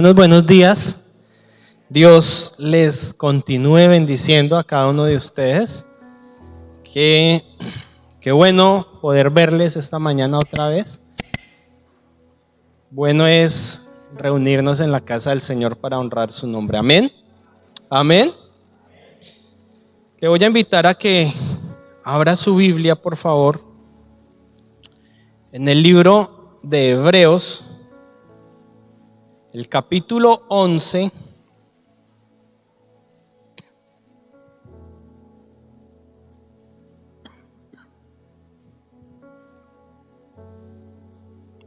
Hermanos, buenos días. Dios les continúe bendiciendo a cada uno de ustedes. Qué bueno poder verles esta mañana otra vez. Bueno es reunirnos en la casa del Señor para honrar su nombre. Amén. Amén. Le voy a invitar a que abra su Biblia, por favor, en el libro de Hebreos, el capítulo 11.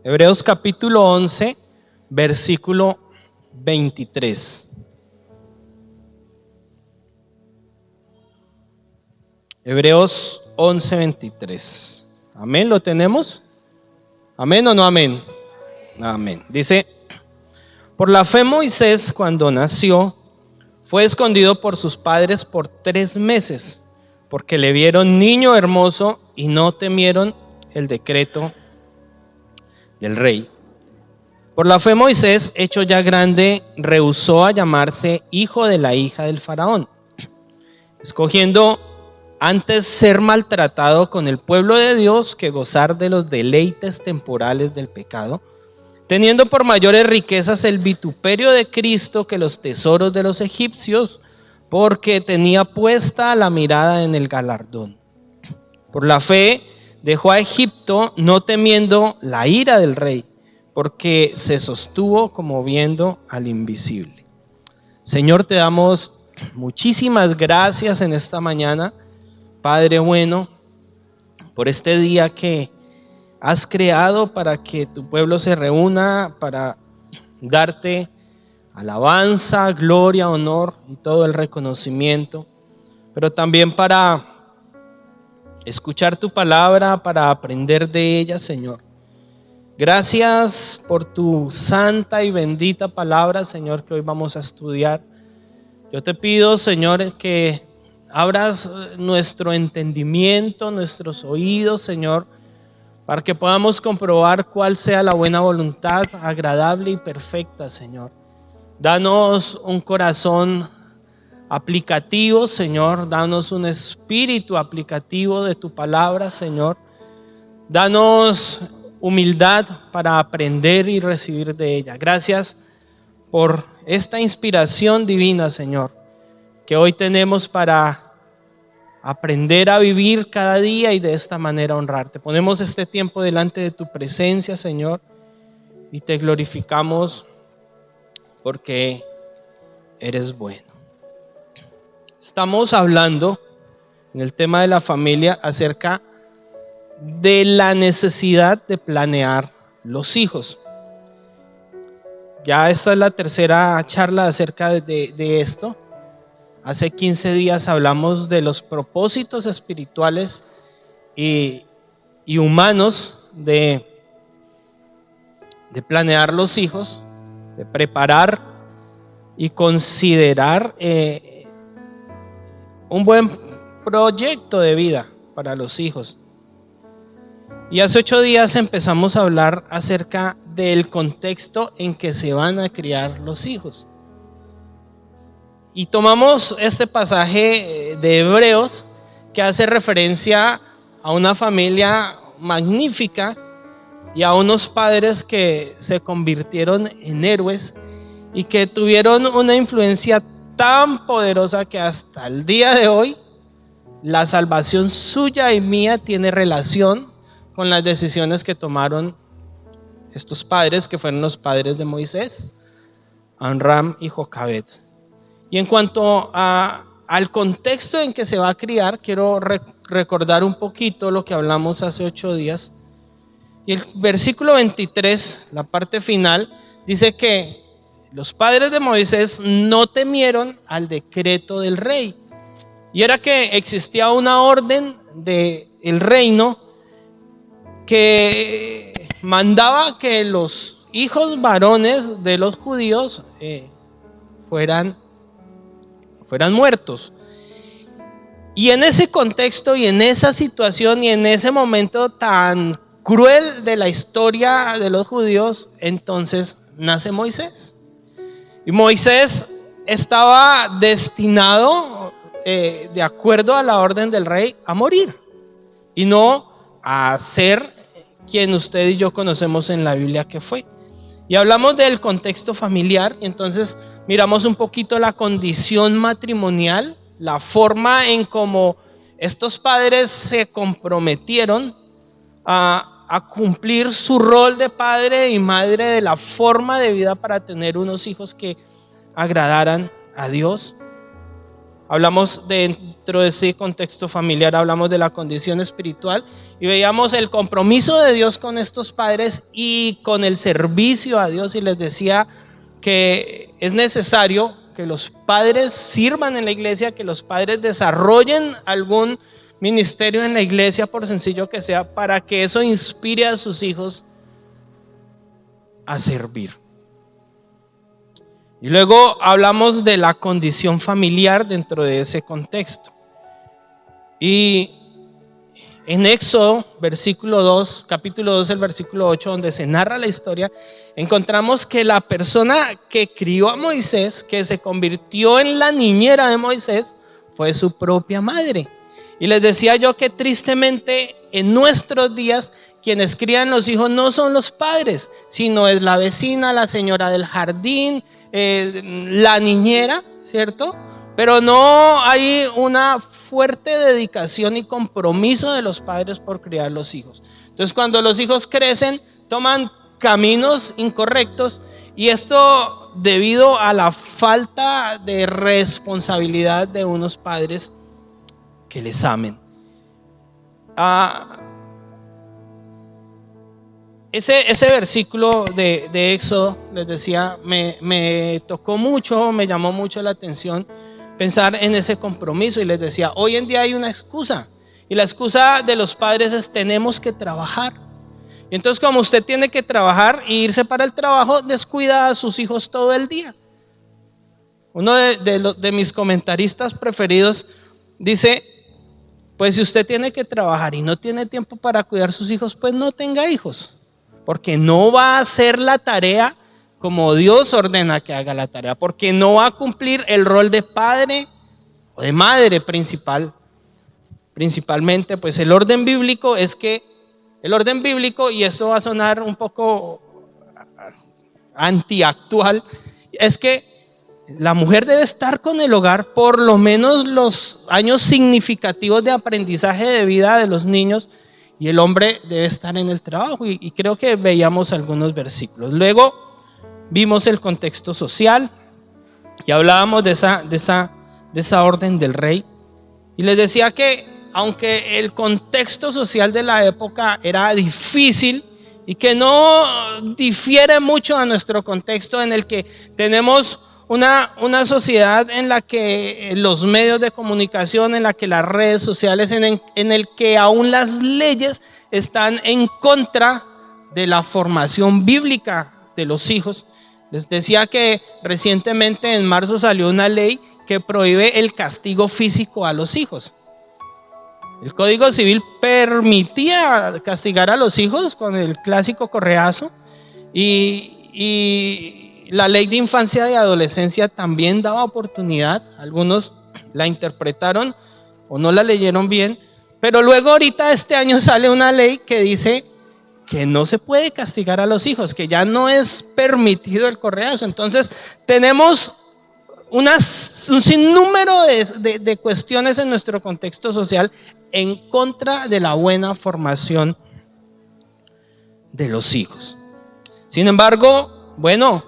Hebreos capítulo 11, versículo 23. Hebreos 11, 23. Amén, ¿lo tenemos? ¿Amén o no amén? Amén. Dice: por la fe Moisés, cuando nació, fue escondido por sus padres por 3 meses, porque le vieron niño hermoso y no temieron el decreto del rey. Por la fe Moisés, hecho ya grande, rehusó a llamarse hijo de la hija del faraón, escogiendo antes ser maltratado con el pueblo de Dios que gozar de los deleites temporales del pecado, teniendo por mayores riquezas el vituperio de Cristo que los tesoros de los egipcios, porque tenía puesta la mirada en el galardón. Por la fe dejó a Egipto, no temiendo la ira del rey, porque se sostuvo como viendo al invisible. Señor, te damos muchísimas gracias en esta mañana, Padre bueno, por este día que has creado para que tu pueblo se reúna, para darte alabanza, gloria, honor y todo el reconocimiento, pero también para escuchar tu palabra, para aprender de ella, Señor. Gracias por tu santa y bendita palabra, Señor, que hoy vamos a estudiar. Yo te pido, Señor, que abras nuestro entendimiento, nuestros oídos, Señor, para que podamos comprobar cuál sea la buena voluntad, agradable y perfecta, Señor. Danos un corazón aplicativo, Señor. Danos un espíritu aplicativo de tu palabra, Señor. Danos humildad para aprender y recibir de ella. Gracias por esta inspiración divina, Señor, que hoy tenemos para aprender a vivir cada día y de esta manera honrarte. Ponemos este tiempo delante de tu presencia, Señor, y te glorificamos porque eres bueno. Estamos hablando en el tema de la familia acerca de la necesidad de planear los hijos. Ya esta es la tercera charla acerca de esto. Hace 15 días hablamos de los propósitos espirituales y humanos de planear los hijos, de preparar y considerar un buen proyecto de vida para los hijos. Y hace 8 días empezamos a hablar acerca del contexto en que se van a criar los hijos. Y tomamos este pasaje de Hebreos que hace referencia a una familia magnífica y a unos padres que se convirtieron en héroes y que tuvieron una influencia tan poderosa que hasta el día de hoy la salvación suya y mía tiene relación con las decisiones que tomaron estos padres, que fueron los padres de Moisés, Amram y Jocabed. Y en cuanto al contexto en que se va a criar, quiero recordar un poquito lo que hablamos hace 8 días. Y el versículo 23, la parte final, dice que los padres de Moisés no temieron al decreto del rey. Y era que existía una orden del reino que mandaba que los hijos varones de los judíos fueran muertos. Y en ese contexto y en esa situación y en ese momento tan cruel de la historia de los judíos, entonces nace Moisés. Y Moisés estaba destinado, de acuerdo a la orden del rey, a morir y no a ser quien usted y yo conocemos en la Biblia que fue. Y hablamos del contexto familiar, y entonces miramos un poquito la condición matrimonial, la forma en cómo estos padres se comprometieron a cumplir su rol de padre y madre, de la forma de vida para tener unos hijos que agradaran a Dios. Hablamos dentro de ese contexto familiar, hablamos de la condición espiritual y veíamos el compromiso de Dios con estos padres y con el servicio a Dios, y les decía que es necesario que los padres sirvan en la iglesia, que los padres desarrollen algún ministerio en la iglesia, por sencillo que sea, para que eso inspire a sus hijos a servir. Y luego hablamos de la condición familiar dentro de ese contexto. Y en Éxodo, versículo 2, capítulo 2, el versículo 8, donde se narra la historia, encontramos que la persona que crió a Moisés, que se convirtió en la niñera de Moisés, fue su propia madre. Y les decía yo que tristemente en nuestros días quienes crían los hijos no son los padres, sino es la vecina, la señora del jardín, la niñera, ¿cierto? Pero no hay una fuerte dedicación y compromiso de los padres por criar los hijos. Entonces, cuando los hijos crecen, toman caminos incorrectos, y esto debido a la falta de responsabilidad de unos padres que les amen. Ese versículo de Éxodo, les decía, me tocó mucho, me llamó mucho la atención pensar en ese compromiso, y les decía, hoy en día hay una excusa, y la excusa de los padres es: tenemos que trabajar. Y entonces, como usted tiene que trabajar e irse para el trabajo, descuida a sus hijos todo el día. Uno de mis comentaristas preferidos dice: pues si usted tiene que trabajar y no tiene tiempo para cuidar sus hijos, pues no tenga hijos, porque no va a hacer la tarea como Dios ordena que haga la tarea, porque no va a cumplir el rol de padre o de madre principalmente. Pues el orden bíblico, y esto va a sonar un poco antiactual, es que la mujer debe estar con el hogar por lo menos los años significativos de aprendizaje de vida de los niños, y el hombre debe estar en el trabajo, y creo que veíamos algunos versículos. Luego vimos el contexto social y hablábamos de esa orden del rey, y les decía que aunque el contexto social de la época era difícil y que no difiere mucho a nuestro contexto, en el que tenemos una sociedad en la que los medios de comunicación, en la que las redes sociales, en el que aún las leyes están en contra de la formación bíblica de los hijos. Les decía que recientemente en marzo salió una ley que prohíbe el castigo físico a los hijos. El Código Civil permitía castigar a los hijos con el clásico correazo, y la ley de infancia y adolescencia también daba oportunidad. Algunos la interpretaron o no la leyeron bien, pero luego ahorita este año sale una ley que dice que no se puede castigar a los hijos, que ya no es permitido el correazo. Entonces tenemos un sinnúmero de cuestiones en nuestro contexto social en contra de la buena formación de los hijos. Sin embargo, bueno,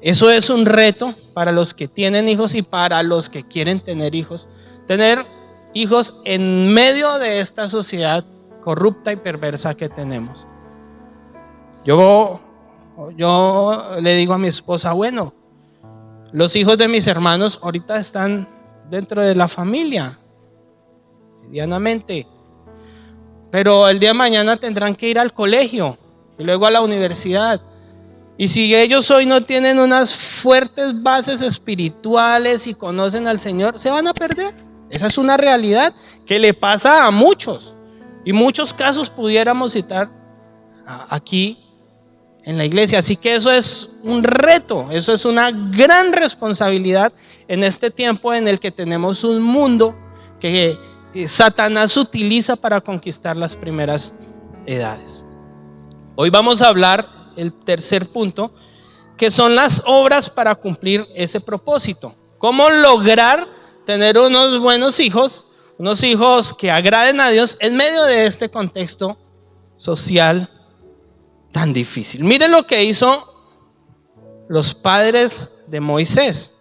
eso es un reto para los que tienen hijos y para los que quieren tener hijos. Tener hijos en medio de esta sociedad corrupta y perversa que tenemos. Yo le digo a mi esposa: bueno, los hijos de mis hermanos ahorita están dentro de la familia, medianamente, pero el día de mañana tendrán que ir al colegio y luego a la universidad. Y si ellos hoy no tienen unas fuertes bases espirituales y conocen al Señor, se van a perder. Esa es una realidad que le pasa a muchos, y muchos casos pudiéramos citar aquí en la iglesia. Así que eso es un reto, eso es una gran responsabilidad en este tiempo en el que tenemos un mundo que Satanás utiliza para conquistar las primeras edades. Hoy vamos a hablar el tercer punto, que son las obras para cumplir ese propósito. ¿Cómo lograr tener unos buenos hijos, unos hijos que agraden a Dios en medio de este contexto social tan difícil? Miren lo que hizo los padres de Moisés.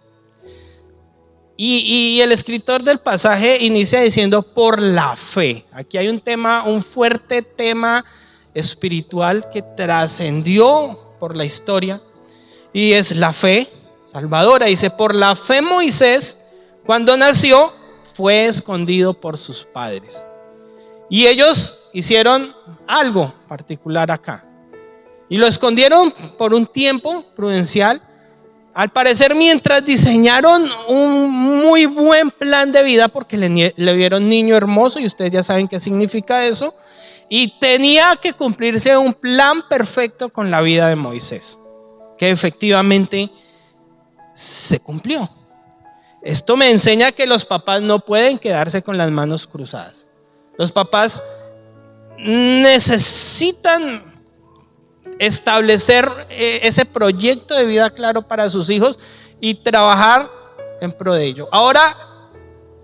Y el escritor del pasaje inicia diciendo por la fe. Aquí hay un tema, un fuerte tema espiritual que trascendió por la historia, y es la fe salvadora. Dice, por la fe Moisés, cuando nació, fue escondido por sus padres. Y ellos hicieron algo particular acá. Y lo escondieron por un tiempo prudencial. Al parecer, mientras diseñaron un muy buen plan de vida, porque le vieron niño hermoso, y ustedes ya saben qué significa eso. Y tenía que cumplirse un plan perfecto con la vida de Moisés, que efectivamente se cumplió. Esto me enseña que los papás no pueden quedarse con las manos cruzadas. Los papás necesitan establecer ese proyecto de vida claro para sus hijos y trabajar en pro de ello. Ahora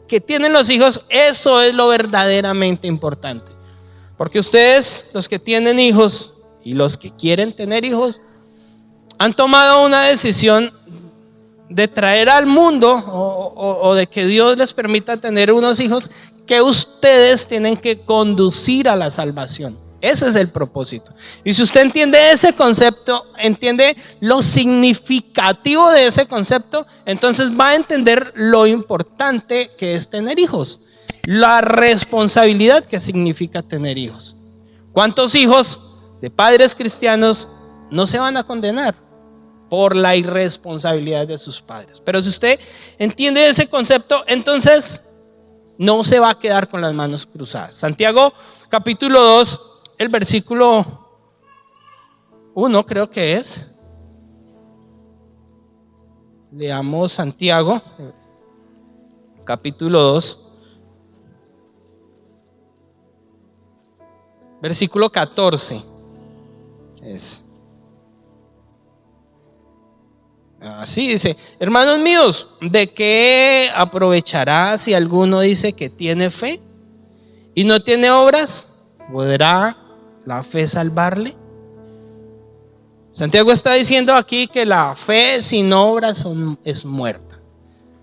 que tienen los hijos, eso es lo verdaderamente importante. Porque ustedes, los que tienen hijos y los que quieren tener hijos, han tomado una decisión de traer al mundo o de que Dios les permita tener unos hijos que ustedes tienen que conducir a la salvación. Ese es el propósito. Y si usted entiende ese concepto, entiende lo significativo de ese concepto, entonces va a entender lo importante que es tener hijos, la responsabilidad que significa tener hijos. ¿Cuántos hijos de padres cristianos no se van a condenar por la irresponsabilidad de sus padres? Pero si usted entiende ese concepto, entonces no se va a quedar con las manos cruzadas. Santiago capítulo 2, el versículo 1 creo que es. Leamos Santiago capítulo 2, versículo 14. Así dice: hermanos míos, ¿de qué aprovechará si alguno dice que tiene fe y no tiene obras? ¿Podrá la fe salvarle? Santiago está diciendo aquí que la fe sin obras es muerta.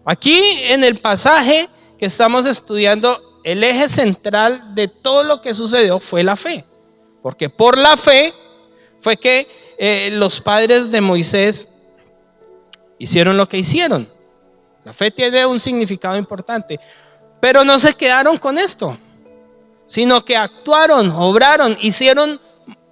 Aquí en el pasaje que estamos estudiando, el eje central de todo lo que sucedió fue la fe. Porque por la fe fue que los padres de Moisés hicieron lo que hicieron. La fe tiene un significado importante. Pero no se quedaron con esto, sino que actuaron, obraron, hicieron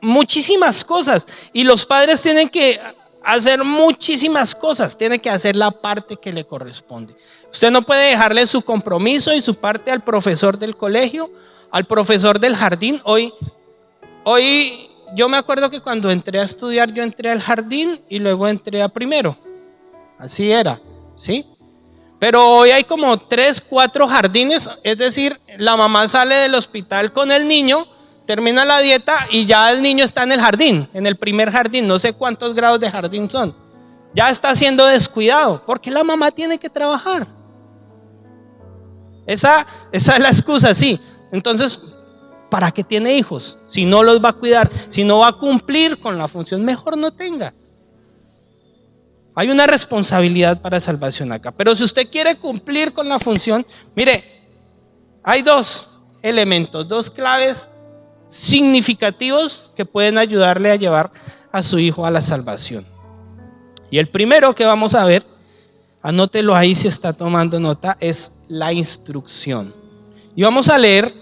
muchísimas cosas. Y los padres tienen que hacer muchísimas cosas, tienen que hacer la parte que le corresponde. Usted no puede dejarle su compromiso y su parte al profesor del colegio, al profesor del jardín. Hoy yo me acuerdo que cuando entré a estudiar, yo entré al jardín y luego entré a primero. Así era, ¿sí? Pero hoy hay como 3, 4 jardines, es decir, la mamá sale del hospital con el niño, termina la dieta y ya el niño está en el jardín, en el primer jardín, no sé cuántos grados de jardín son. Ya está siendo descuidado, porque la mamá tiene que trabajar. Esa es la excusa, sí. Entonces, ¿para qué tiene hijos? Si no los va a cuidar, si no va a cumplir con la función, mejor no tenga. Hay una responsabilidad para salvación acá. Pero si usted quiere cumplir con la función, mire, hay 2 elementos, 2 claves significativos que pueden ayudarle a llevar a su hijo a la salvación. Y el primero que vamos a ver, anótelo ahí si está tomando nota, es la instrucción. Y vamos a leer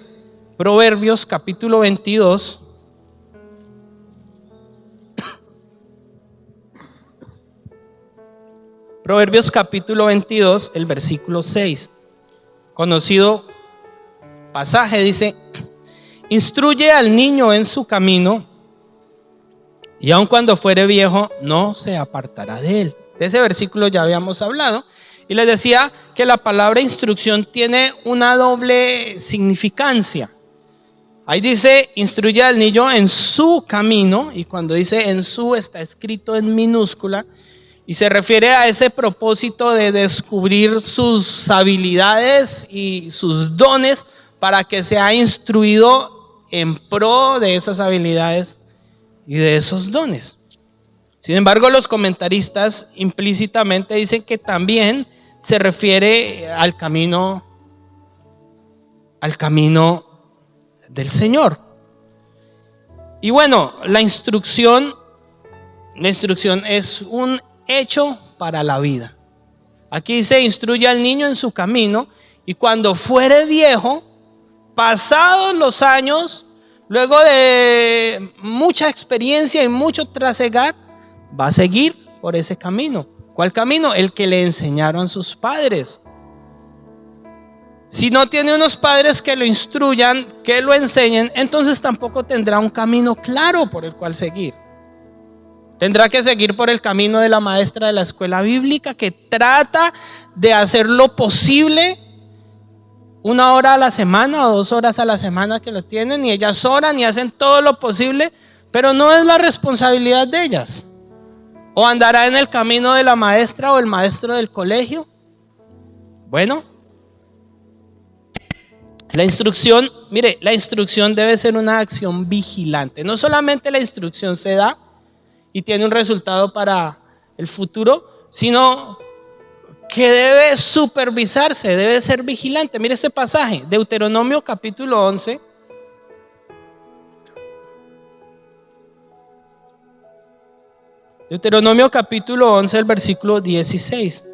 Proverbios capítulo 22. Proverbios capítulo 22, el versículo 6. Conocido pasaje, dice: instruye al niño en su camino, y aun cuando fuere viejo, no se apartará de él. De ese versículo ya habíamos hablado. Y les decía que la palabra instrucción tiene una doble significancia. Ahí dice, instruye al niño en su camino, y cuando dice en su está escrito en minúscula, y se refiere a ese propósito de descubrir sus habilidades y sus dones para que sea instruido en pro de esas habilidades y de esos dones. Sin embargo, los comentaristas implícitamente dicen que también se refiere al camino del Señor. Y bueno, la instrucción es un hecho para la vida. Aquí se instruye al niño en su camino, y cuando fuere viejo, pasados los años, luego de mucha experiencia y mucho trasegar, va a seguir por ese camino. ¿Cuál camino? El que le enseñaron sus padres. Si no tiene unos padres que lo instruyan, que lo enseñen, entonces tampoco tendrá un camino claro por el cual seguir. Tendrá que seguir por el camino de la maestra de la escuela bíblica, que trata de hacer lo posible 1 hora a la semana o 2 horas a la semana que lo tienen, y ellas oran y hacen todo lo posible, pero no es la responsabilidad de ellas. ¿O andará en el camino de la maestra o el maestro del colegio? Bueno, la instrucción debe ser una acción vigilante. No solamente la instrucción se da y tiene un resultado para el futuro, sino que debe supervisarse, debe ser vigilante. Mire este pasaje, Deuteronomio capítulo 11. Deuteronomio capítulo 11, el versículo 16.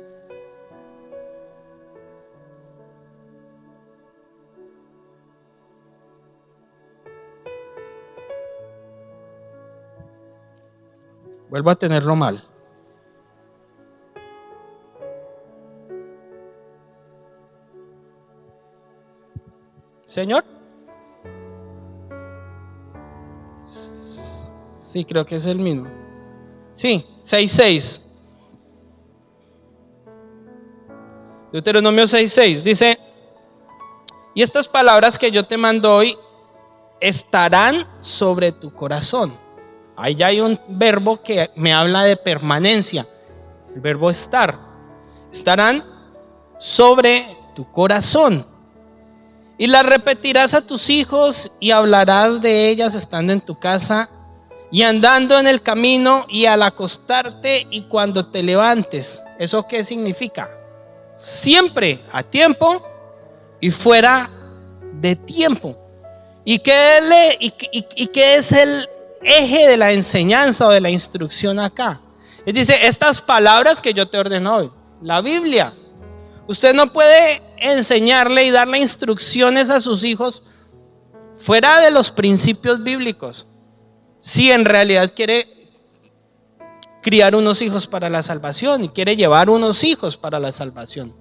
Vuelvo a tenerlo mal. ¿Señor? Sí, creo que es el mismo. Sí, 6:6. Deuteronomio 6:6 dice: y estas palabras que yo te mando hoy estarán sobre tu corazón. Ahí ya hay un verbo que me habla de permanencia, el verbo estar. Estarán sobre tu corazón, y las repetirás a tus hijos, y hablarás de ellas estando en tu casa, y andando en el camino, y al acostarte, y cuando te levantes. ¿Eso qué significa? Siempre a tiempo y fuera de tiempo. ¿Y qué es el eje de la enseñanza o de la instrucción acá? Él dice, estas palabras que yo te ordeno hoy, la Biblia. Usted no puede enseñarle y darle instrucciones a sus hijos fuera de los principios bíblicos, si en realidad quiere criar unos hijos para la salvación y quiere llevar unos hijos para la salvación.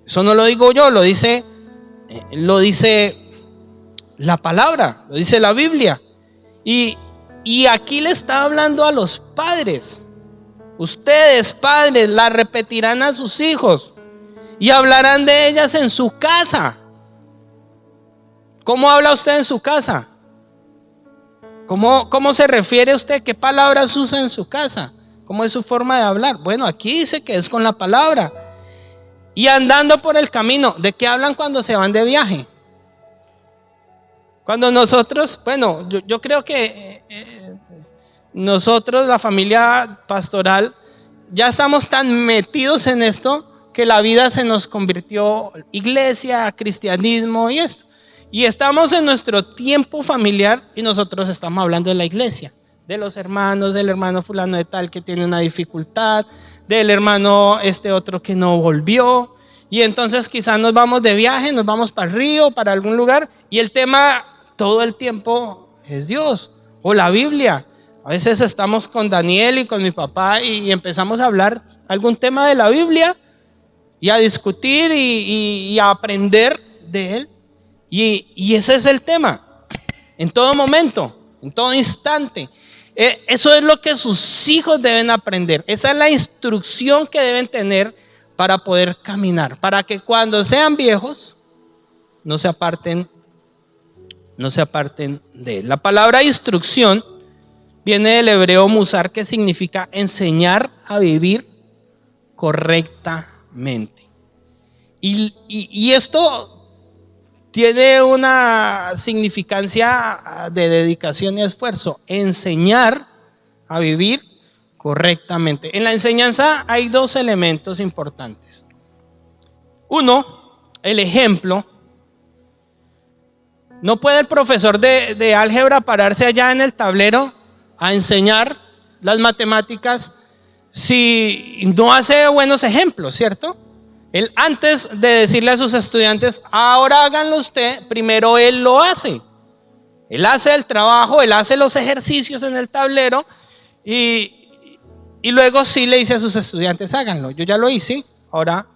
Eso no lo digo yo, lo dice la palabra, lo dice la Biblia. Y aquí le está hablando a los padres. Ustedes, padres, la repetirán a sus hijos y hablarán de ellas en su casa. ¿Cómo habla usted en su casa? ¿Cómo se refiere usted? ¿Qué palabras usa en su casa? ¿Cómo es su forma de hablar? Bueno, aquí dice que es con la palabra. Y andando por el camino. ¿De qué hablan cuando se van de viaje? Cuando nosotros, bueno, yo creo que nosotros, la familia pastoral, ya estamos tan metidos en esto que la vida se nos convirtió iglesia, cristianismo y esto. Y estamos en nuestro tiempo familiar y nosotros estamos hablando de la iglesia, de los hermanos, del hermano fulano de tal que tiene una dificultad, del hermano otro que no volvió. Y entonces quizás nos vamos de viaje, nos vamos para el río, para algún lugar, y el tema todo el tiempo es Dios o la Biblia. A veces estamos con Daniel y con mi papá y empezamos a hablar algún tema de la Biblia y a discutir y a aprender de él. Y ese es el tema, en todo momento, en todo instante. Eso es lo que sus hijos deben aprender. Esa es la instrucción que deben tener para poder caminar, para que cuando sean viejos no se aparten de él. La palabra instrucción viene del hebreo musar, que significa enseñar a vivir correctamente. Y esto tiene una significancia de dedicación y esfuerzo. Enseñar a vivir correctamente. En la enseñanza hay dos elementos importantes. Uno, el ejemplo. No puede el profesor de álgebra pararse allá en el tablero a enseñar las matemáticas si no hace buenos ejemplos, ¿cierto? Él, antes de decirle a sus estudiantes, ahora háganlo usted, primero él lo hace. Él hace el trabajo, él hace los ejercicios en el tablero y luego sí le dice a sus estudiantes, háganlo. Yo ya lo hice, ahora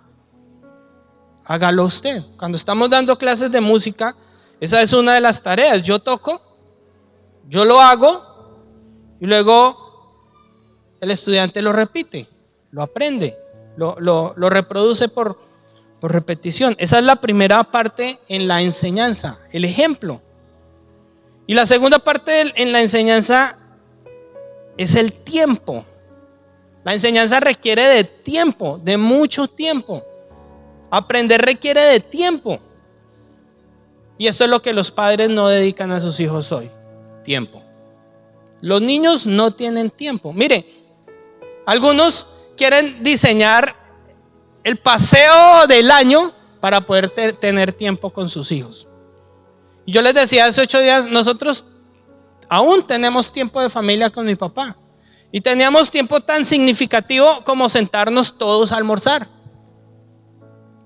hágalo usted. Cuando estamos dando clases de música, esa es una de las tareas. Yo toco, yo lo hago y luego el estudiante lo repite, lo aprende. Lo reproduce por repetición. Esa es la primera parte en la enseñanza, el ejemplo. Y la segunda parte en la enseñanza es el tiempo. La enseñanza requiere de tiempo, de mucho tiempo. Aprender requiere de tiempo. Y esto es lo que los padres no dedican a sus hijos hoy: tiempo. Los niños no tienen tiempo. Mire, algunos quieren diseñar el paseo del año para poder tener tiempo con sus hijos. Y yo les decía hace 8 días, nosotros aún tenemos tiempo de familia con mi papá. Y teníamos tiempo tan significativo como sentarnos todos a almorzar.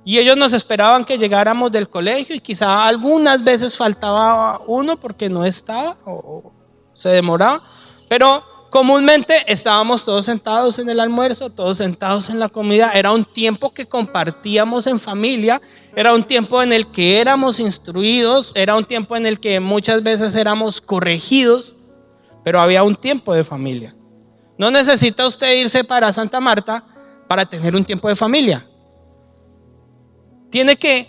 Y ellos nos esperaban que llegáramos del colegio y quizá algunas veces faltaba uno porque no estaba o se demoraba. Pero comúnmente estábamos todos sentados en el almuerzo, todos sentados en la comida. Era un tiempo que compartíamos en familia, era un tiempo en el que éramos instruidos, era un tiempo en el que muchas veces éramos corregidos, pero había un tiempo de familia. No necesita usted irse para Santa Marta para tener un tiempo de familia. Tiene que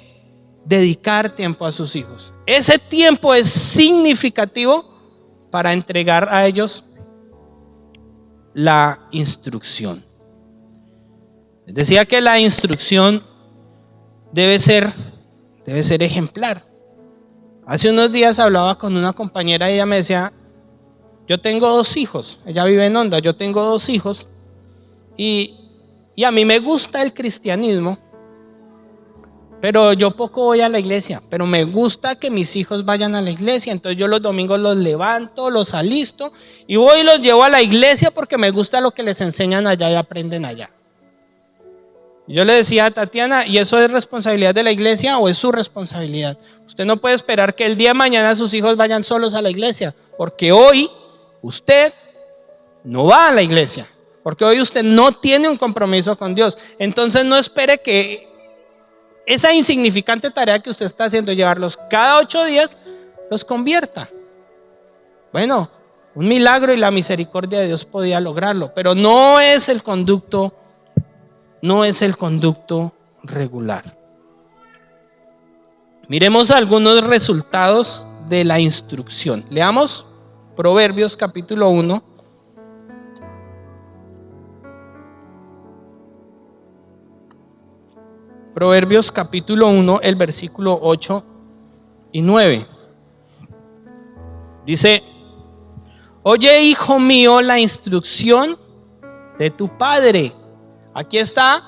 dedicar tiempo a sus hijos. Ese tiempo es significativo para entregar a ellos la instrucción. Les decía que la instrucción debe ser ejemplar. Hace unos días hablaba con una compañera y ella me decía, yo tengo 2 hijos, ella vive en Honda, yo tengo 2 hijos y a mí me gusta el cristianismo, pero yo poco voy a la iglesia, pero me gusta que mis hijos vayan a la iglesia. Entonces yo los domingos los levanto, los alisto y voy y los llevo a la iglesia porque me gusta lo que les enseñan allá y aprenden allá. Yo le decía a Tatiana, ¿y eso es responsabilidad de la iglesia o es su responsabilidad? Usted no puede esperar que el día de mañana sus hijos vayan solos a la iglesia, porque hoy usted no va a la iglesia, porque hoy usted no tiene un compromiso con Dios. Entonces no espere que esa insignificante tarea que usted está haciendo, llevarlos cada 8 días, los convierta. Bueno, un milagro y la misericordia de Dios podía lograrlo, pero no es el conducto regular. Miremos algunos resultados de la instrucción. Leamos Proverbios capítulo 1. Proverbios capítulo 1, el versículo 8 y 9. Dice, oye, hijo mío, la instrucción de tu padre. Aquí está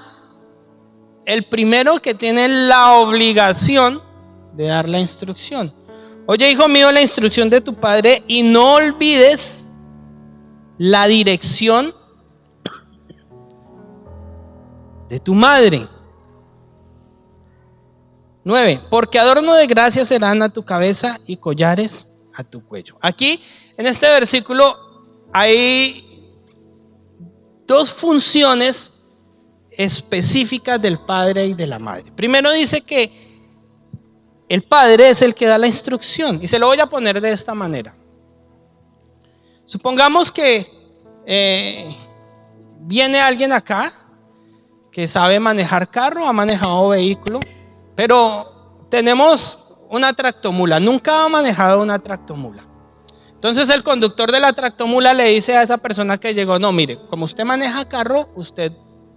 el primero que tiene la obligación de dar la instrucción. Oye, hijo mío, la instrucción de tu padre y no olvides la dirección de tu madre. 9. Porque adorno de gracia serán a tu cabeza y collares a tu cuello. Aquí, en este versículo, hay 2 funciones específicas del padre y de la madre. Primero dice que el padre es el que da la instrucción, y se lo voy a poner de esta manera. Supongamos que viene alguien acá que sabe manejar carro, ha manejado vehículo, pero tenemos una tractomula, nunca ha manejado una tractomula. Entonces el conductor de la tractomula le dice a esa persona que llegó, no, mire, como usted maneja carro, usted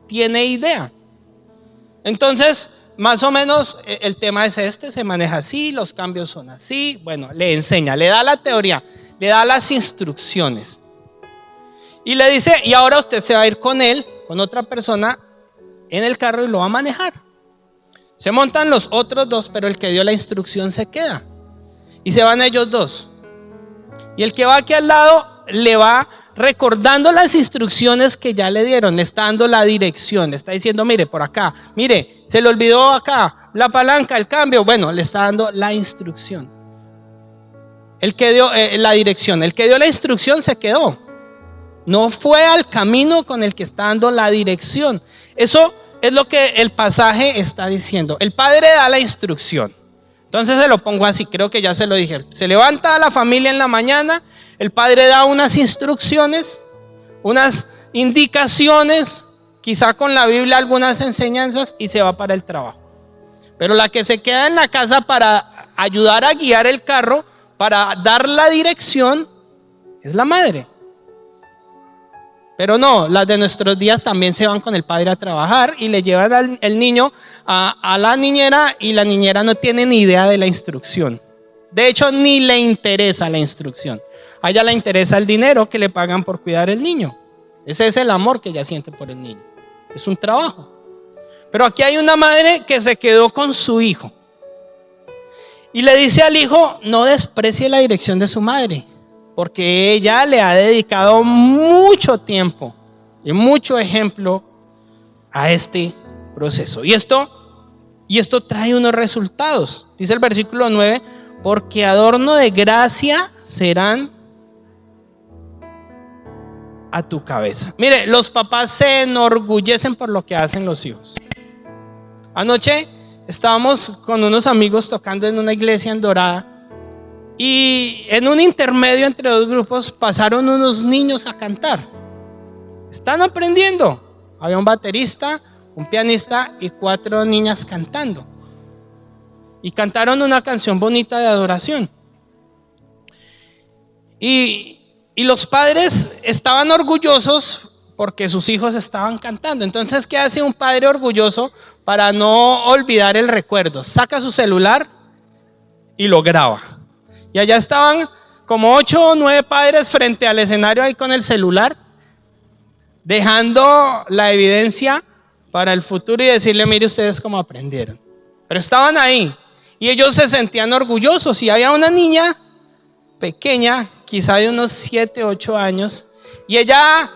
tiene idea. Entonces, más o menos el tema es este, se maneja así, los cambios son así. Bueno, le enseña, le da la teoría, le da las instrucciones. Y le dice, y ahora usted se va a ir con él, con otra persona, en el carro y lo va a manejar. Se montan los otros dos, pero el que dio la instrucción se queda. Y se van ellos dos. Y el que va aquí al lado le va recordando las instrucciones que ya le dieron, le está dando la dirección, le está diciendo, mire, por acá, mire, se le olvidó acá, la palanca, el cambio. Bueno, le está dando la instrucción. El que dio la dirección, el que dio la instrucción se quedó. No fue al camino con el que está dando la dirección. Eso es lo que el pasaje está diciendo. El padre da la instrucción. Entonces se lo pongo así, creo que ya se lo dije. Se levanta la familia en la mañana, el padre da unas instrucciones, unas indicaciones, quizá con la Biblia algunas enseñanzas y se va para el trabajo. Pero la que se queda en la casa para ayudar a guiar el carro, para dar la dirección, es la madre. Pero no, las de nuestros días también se van con el padre a trabajar y le llevan al niño a la niñera y la niñera no tiene ni idea de la instrucción. De hecho, ni le interesa la instrucción. A ella le interesa el dinero que le pagan por cuidar el niño. Ese es el amor que ella siente por el niño. Es un trabajo. Pero aquí hay una madre que se quedó con su hijo. Y le dice al hijo, no desprecie la dirección de su madre. Porque ella le ha dedicado mucho tiempo y mucho ejemplo a este proceso. Y esto trae unos resultados. Dice el versículo 9, porque adorno de gracia serán a tu cabeza. Mire, los papás se enorgullecen por lo que hacen los hijos. Anoche estábamos con unos amigos tocando en una iglesia en Dorada. Y en un intermedio entre dos grupos pasaron unos niños a cantar. Están aprendiendo. Había un baterista, un pianista y 4 niñas cantando. Y cantaron una canción bonita de adoración. Y los padres estaban orgullosos porque sus hijos estaban cantando. Entonces, ¿qué hace un padre orgulloso para no olvidar el recuerdo? Saca su celular y lo graba. Y allá estaban como 8 o 9 padres frente al escenario ahí con el celular, dejando la evidencia para el futuro y decirle, mire ustedes cómo aprendieron. Pero estaban ahí y ellos se sentían orgullosos. Y había una niña pequeña, quizá de unos 7, 8 años, y ella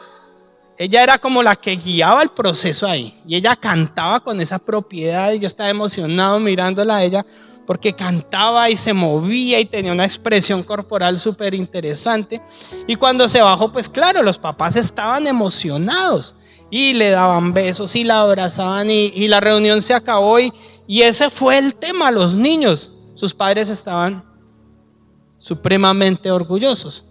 era como la que guiaba el proceso ahí. Y ella cantaba con esa propiedad y yo estaba emocionado mirándola a ella, porque cantaba y se movía y tenía una expresión corporal súper interesante. Y cuando se bajó, pues claro, los papás estaban emocionados y le daban besos y la abrazaban y la reunión se acabó y ese fue el tema, los niños. Sus padres estaban supremamente orgullosos.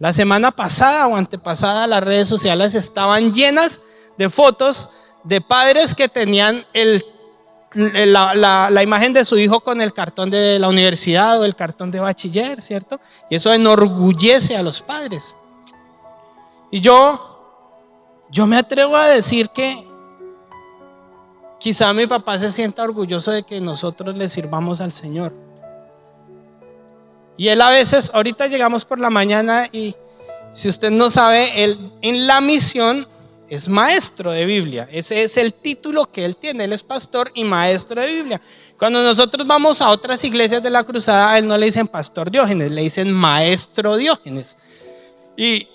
La semana pasada o antepasada las redes sociales estaban llenas de fotos de padres que tenían la imagen de su hijo con el cartón de la universidad o el cartón de bachiller, ¿cierto? Y eso enorgullece a los padres. Y yo me atrevo a decir que quizá mi papá se sienta orgulloso de que nosotros le sirvamos al Señor. Y él a veces, ahorita llegamos por la mañana y si usted no sabe, él en la misión es maestro de Biblia. Ese es el título que él tiene. Él es pastor y maestro de Biblia. Cuando nosotros vamos a otras iglesias de la cruzada, a él no le dicen pastor Diógenes, le dicen maestro Diógenes. Y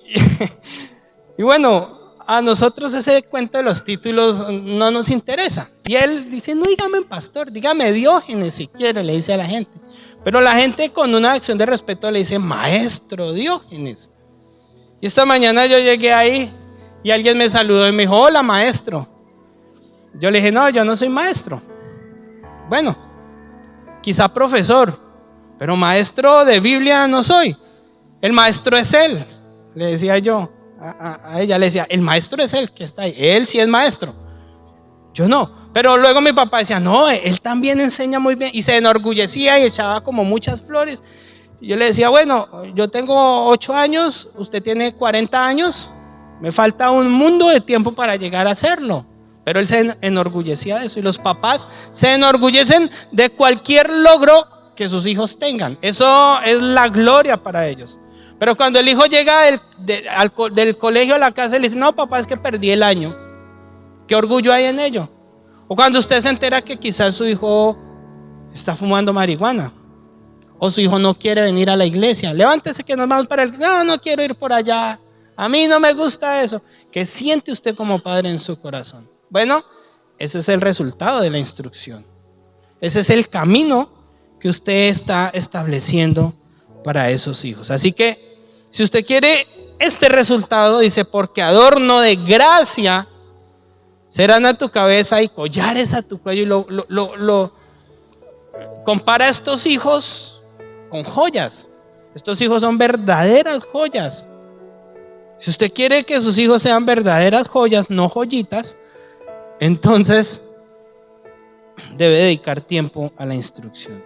bueno, a nosotros ese cuento de los títulos no nos interesa. Y él dice, no dígame pastor, dígame Diógenes si quiere, le dice a la gente. Pero la gente con una acción de respeto le dice maestro Diógenes. Y esta mañana yo llegué ahí y alguien me saludó y me dijo, hola maestro. Yo le dije, no, yo no soy maestro. Bueno, quizá profesor, pero maestro de Biblia no soy. El maestro es él. le decía yo a ella, le decía, el maestro es el que está ahí, él sí es maestro, yo no. Pero luego mi papá decía, no, él también enseña muy bien, y se enorgullecía y echaba como muchas flores. Y yo le decía, bueno, yo tengo 8 años, usted tiene 40 años, me falta un mundo de tiempo para llegar a hacerlo. Pero él se enorgullecía de eso, y los papás se enorgullecen de cualquier logro que sus hijos tengan. Eso es la gloria para ellos. Pero cuando el hijo llega del colegio a la casa y le dice, no, papá, es que perdí el año, ¿qué orgullo hay en ello? O cuando usted se entera que quizás su hijo está fumando marihuana, o su hijo no quiere venir a la iglesia, levántese que nos vamos para el... No quiero ir por allá, a mí no me gusta eso. ¿Qué siente usted como padre en su corazón? Bueno, ese es el resultado de la instrucción. Ese es el camino que usted está estableciendo para esos hijos. Así que, si usted quiere este resultado, dice, porque adorno de gracia serán a tu cabeza y collares a tu cuello. Y compara a estos hijos con joyas. Estos hijos son verdaderas joyas. Si usted quiere que sus hijos sean verdaderas joyas, no joyitas, entonces debe dedicar tiempo a la instrucción.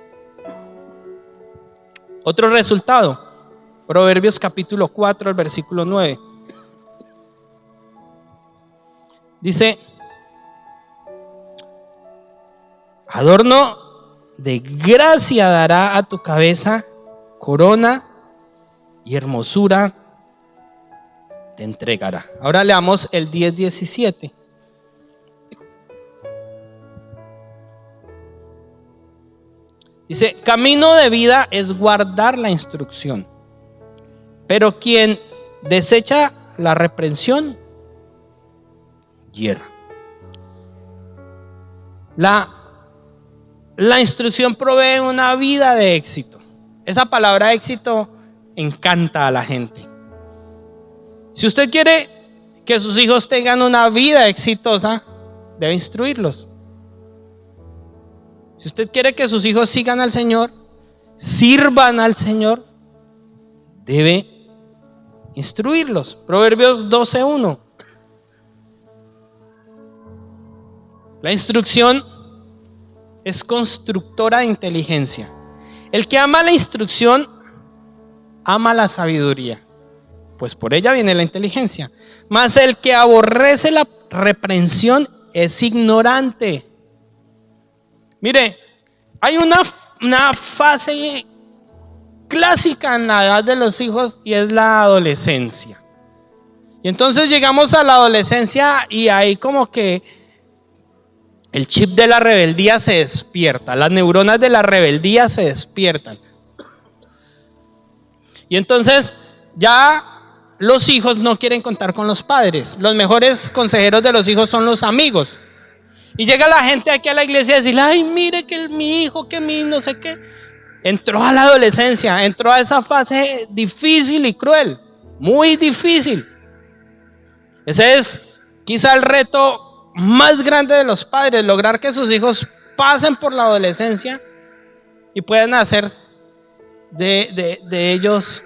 Otro resultado, Proverbios capítulo 4, el versículo 9. Dice, adorno de gracia dará a tu cabeza, corona y hermosura te entregará. Ahora leamos el 10:17. Dice, camino de vida es guardar la instrucción, pero quien desecha la reprensión, hierra. La instrucción provee una vida de éxito. Esa palabra éxito encanta a la gente. Si usted quiere que sus hijos tengan una vida exitosa, debe instruirlos. Si usted quiere que sus hijos sigan al Señor, sirvan al Señor, debe instruirlos. Proverbios 12:1. La instrucción es constructora de inteligencia. El que ama la instrucción, ama la sabiduría, pues por ella viene la inteligencia. Mas el que aborrece la reprensión es ignorante. Mire, hay una fase clásica en la edad de los hijos y es la adolescencia. Y entonces llegamos a la adolescencia y ahí como que el chip de la rebeldía se despierta, las neuronas de la rebeldía se despiertan. Y entonces ya los hijos no quieren contar con los padres. Los mejores consejeros de los hijos son los amigos. Y llega la gente aquí a la iglesia a decirle, ay, mire que mi hijo, que mi no sé qué. Entró a la adolescencia, entró a esa fase difícil y cruel, muy difícil. Ese es quizá el reto más grande de los padres, lograr que sus hijos pasen por la adolescencia y puedan hacer de ellos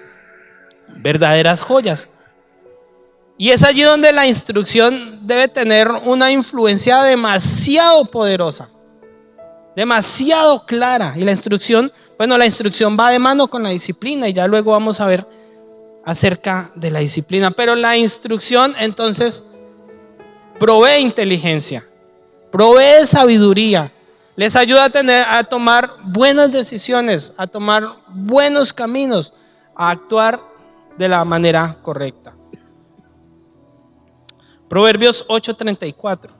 verdaderas joyas. Y es allí donde la instrucción debe tener una influencia demasiado poderosa, demasiado clara. Y la instrucción va de mano con la disciplina, y ya luego vamos a ver acerca de la disciplina. Pero la instrucción entonces provee inteligencia, provee sabiduría, les ayuda a tomar buenas decisiones, a tomar buenos caminos, a actuar de la manera correcta. Proverbios 8:34.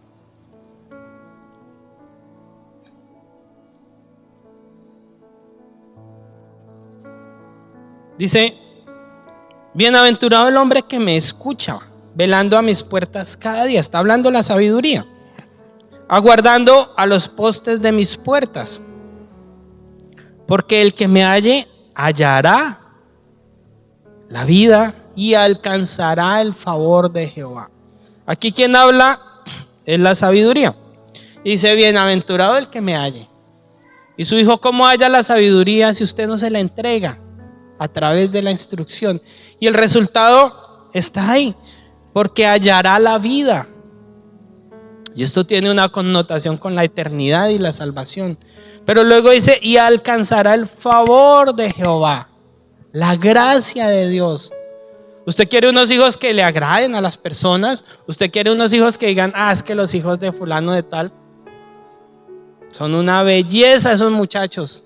Dice, bienaventurado el hombre que me escucha, velando a mis puertas cada día. Está hablando la sabiduría. Aguardando a los postes de mis puertas. Porque el que me halle, hallará la vida y alcanzará el favor de Jehová. Aquí quien habla es la sabiduría. Dice, bienaventurado el que me halle. Y su hijo, ¿cómo halla la sabiduría si usted no se la entrega? A través de la instrucción. Y el resultado está ahí, porque hallará la vida. Y esto tiene una connotación con la eternidad y la salvación. Pero luego dice, y alcanzará el favor de Jehová, la gracia de Dios. ¿Usted quiere unos hijos que le agraden a las personas? ¿Usted quiere unos hijos que digan, es que los hijos de fulano de tal son una belleza esos muchachos?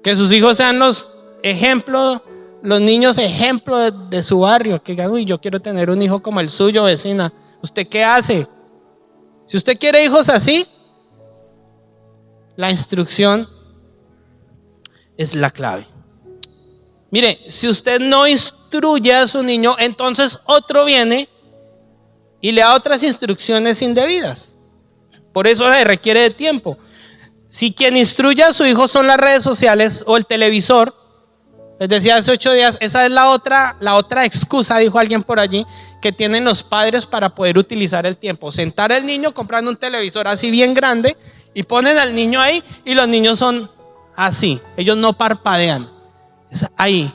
Que sus hijos sean los ejemplos, los niños ejemplos de su barrio. Que digan, uy, yo quiero tener un hijo como el suyo, vecina. ¿Usted qué hace? Si usted quiere hijos así, la instrucción es la clave. Mire, si usted no instruye a su niño, entonces otro viene y le da otras instrucciones indebidas. Por eso se requiere de tiempo. Si quien instruye a su hijo son las redes sociales o el televisor, les decía hace 8 días, esa es la otra excusa, dijo alguien por allí, que tienen los padres para poder utilizar el tiempo. Sentar al niño comprando un televisor así bien grande y ponen al niño ahí y los niños son así, ellos no parpadean, es ahí.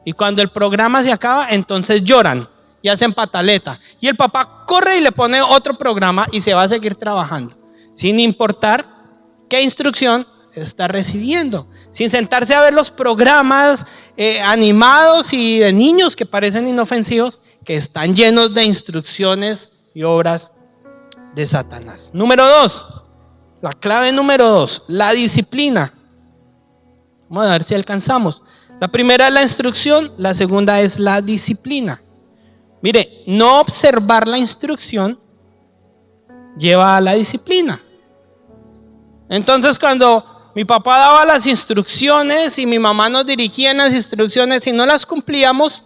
Y cuando el programa se acaba, entonces lloran y hacen pataleta. Y el papá corre y le pone otro programa y se va a seguir trabajando, sin importar qué instrucción está recibiendo, sin sentarse a ver los programas animados y de niños que parecen inofensivos, que están llenos de instrucciones y obras de Satanás. Número 2, la clave número 2, la disciplina. Vamos a ver si alcanzamos. La primera es la instrucción, la segunda es la disciplina. Mire, no observar la instrucción lleva a la disciplina. Entonces, cuando mi papá daba las instrucciones y mi mamá nos dirigía en las instrucciones y no las cumplíamos,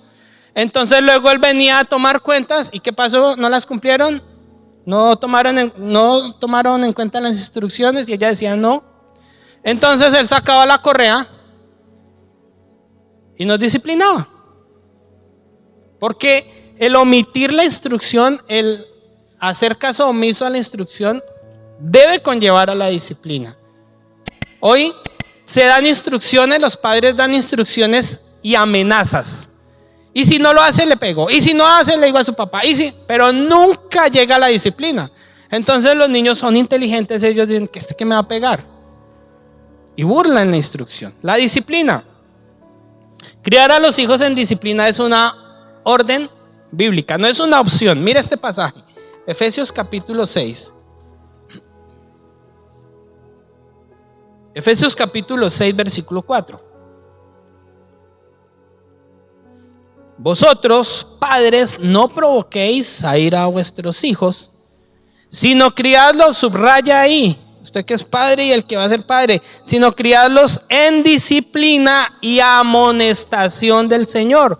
entonces luego él venía a tomar cuentas. ¿Y qué pasó? ¿No las cumplieron? ¿No tomaron en cuenta las instrucciones? Y ella decía no. Entonces él sacaba la correa y nos disciplinaba. Porque el omitir la instrucción, el hacer caso omiso a la instrucción, debe conllevar a la disciplina. Hoy se dan instrucciones, los padres dan instrucciones y amenazas. Y si no lo hace, le pego. Y si no hace, le digo a su papá. Pero nunca llega a la disciplina. Entonces los niños son inteligentes, ellos dicen que me va a pegar. Y burlan la instrucción. La disciplina. Criar a los hijos en disciplina es una orden bíblica, no es una opción. Mira este pasaje, Efesios capítulo 6. Efesios capítulo 6, versículo 4. Vosotros, padres, no provoquéis a ira a vuestros hijos, sino criadlos, subraya ahí, usted que es padre y el que va a ser padre, sino criadlos en disciplina y amonestación del Señor.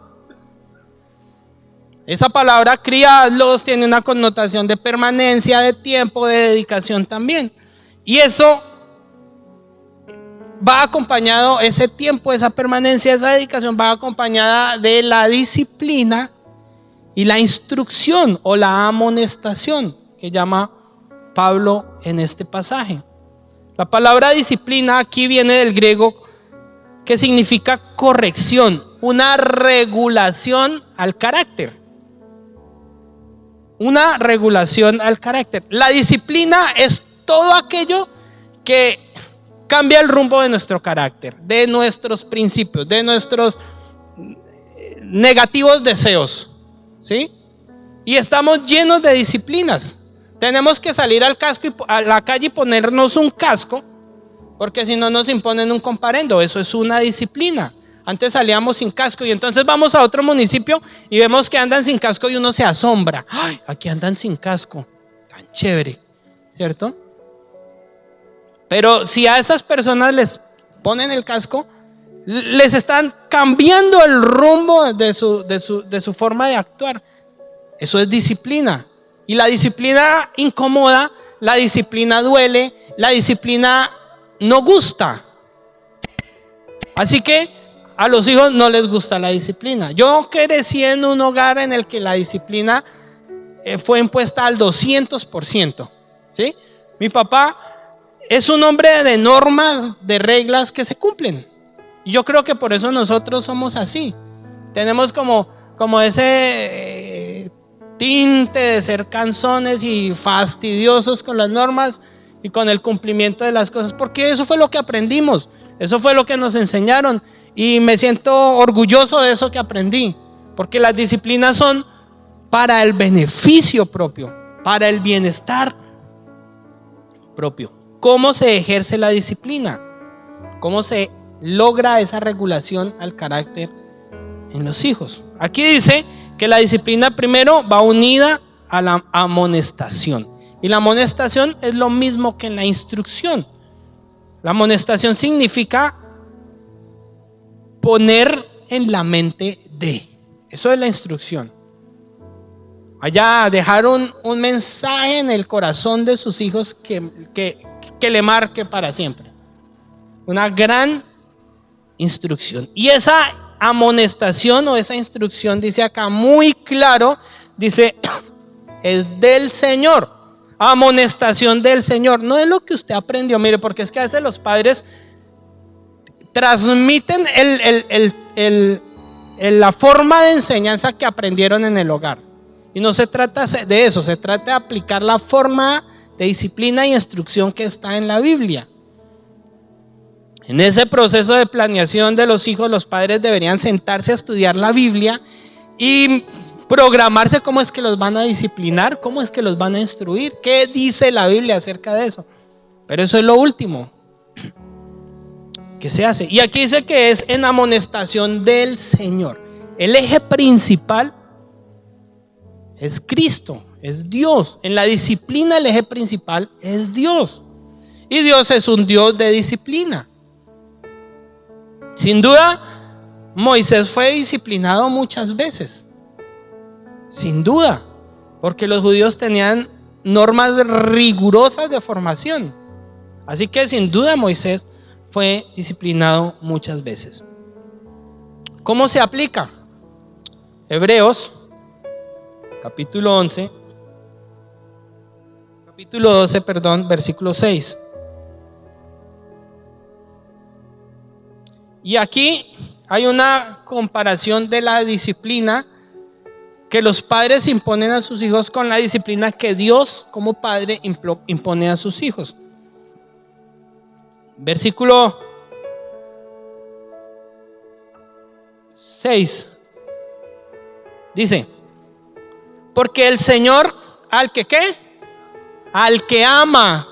Esa palabra criadlos tiene una connotación de permanencia, de tiempo, de dedicación también. Y eso va acompañado, ese tiempo, esa permanencia, esa dedicación va acompañada de la disciplina y la instrucción o la amonestación que llama Pablo en este pasaje. La palabra disciplina aquí viene del griego que significa corrección, una regulación al carácter. Una regulación al carácter. La disciplina es todo aquello que cambia el rumbo de nuestro carácter, de nuestros principios, de nuestros negativos deseos, ¿sí? Y estamos llenos de disciplinas. Tenemos que salir a la calle y ponernos un casco, porque si no nos imponen un comparendo. Eso es una disciplina. Antes salíamos sin casco y entonces vamos a otro municipio y vemos que andan sin casco y uno se asombra. ¡Ay, aquí andan sin casco! Tan chévere, ¿cierto? Pero si a esas personas les ponen el casco, les están cambiando el rumbo de su forma de actuar. Eso es disciplina. Y la disciplina incomoda, la disciplina duele, la disciplina no gusta. Así que a los hijos no les gusta la disciplina. Yo crecí en un hogar en el que la disciplina fue impuesta al 200%, ¿sí? Mi papá es un hombre de normas, de reglas que se cumplen. Y yo creo que por eso nosotros somos así. Tenemos como como ese tinte de ser cansones y fastidiosos con las normas y con el cumplimiento de las cosas, porque eso fue lo que aprendimos, eso fue lo que nos enseñaron y me siento orgulloso de eso que aprendí, porque las disciplinas son para el beneficio propio, para el bienestar propio. ¿Cómo se ejerce la disciplina? ¿Cómo se logra esa regulación al carácter en los hijos? Aquí dice que la disciplina primero va unida a la amonestación. Y la amonestación es lo mismo que en la instrucción. La amonestación significa poner en la mente de. Eso es la instrucción. Allá dejaron un mensaje en el corazón de sus hijos que le marque para siempre. Una gran instrucción. Y esa amonestación o esa instrucción dice acá muy claro, dice, es del Señor. Amonestación del Señor. No es lo que usted aprendió, mire, porque es que a veces los padres transmiten la forma de enseñanza que aprendieron en el hogar. Y no se trata de eso, se trata de aplicar la forma de disciplina y instrucción que está en la Biblia. En ese proceso de planeación de los hijos, los padres deberían sentarse a estudiar la Biblia y programarse cómo es que los van a disciplinar, cómo es que los van a instruir, qué dice la Biblia acerca de eso. Pero eso es lo último que se hace. Y aquí dice que es en amonestación del Señor. El eje principal es Cristo, es Dios. En la disciplina el eje principal es Dios. Y Dios es un Dios de disciplina. Sin duda, Moisés fue disciplinado muchas veces. Sin duda, porque los judíos tenían normas rigurosas de formación. Así que sin duda Moisés fue disciplinado muchas veces. ¿Cómo se aplica? Hebreos, capítulo 12, versículo 6. Y aquí hay una comparación de la disciplina que los padres imponen a sus hijos con la disciplina que Dios como padre impone a sus hijos. Versículo 6 dice: porque el Señor al que ¿qué? Al que ama,